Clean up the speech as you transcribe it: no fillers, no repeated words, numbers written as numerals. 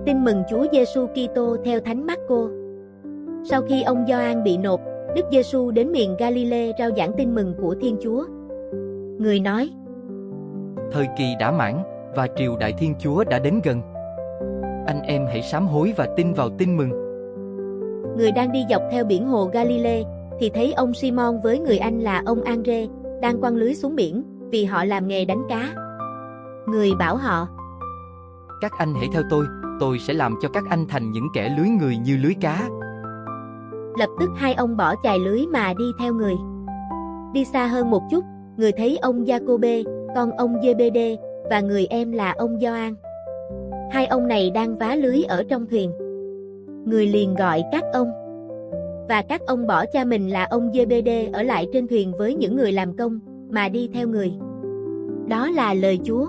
Tin mừng Chúa Giêsu Kitô theo Thánh Marco. Sau khi ông Gioan bị nộp, Đức Giêsu đến miền Galilee rao giảng tin mừng của Thiên Chúa. Người nói: Thời kỳ đã mãn, và triều đại Thiên Chúa đã đến gần. Anh em hãy sám hối và tin vào tin mừng. Người đang đi dọc theo biển hồ Galilee, thì thấy ông Simon với người anh là ông Andre, đang quăng lưới xuống biển, vì họ làm nghề đánh cá. Người bảo họ: Các anh hãy theo tôi sẽ làm cho các anh thành những kẻ lưới người như lưới cá. Lập tức hai ông bỏ chài lưới mà đi theo người. Đi xa hơn một chút, người thấy ông Giacôbê, con ông Giê-bê-đê, và người em là ông Gioan. Hai ông này đang vá lưới ở trong thuyền. Người liền gọi các ông. Và các ông bỏ cha mình là ông Giê-bê-đê ở lại trên thuyền với những người làm công, mà đi theo người. Đó là lời Chúa.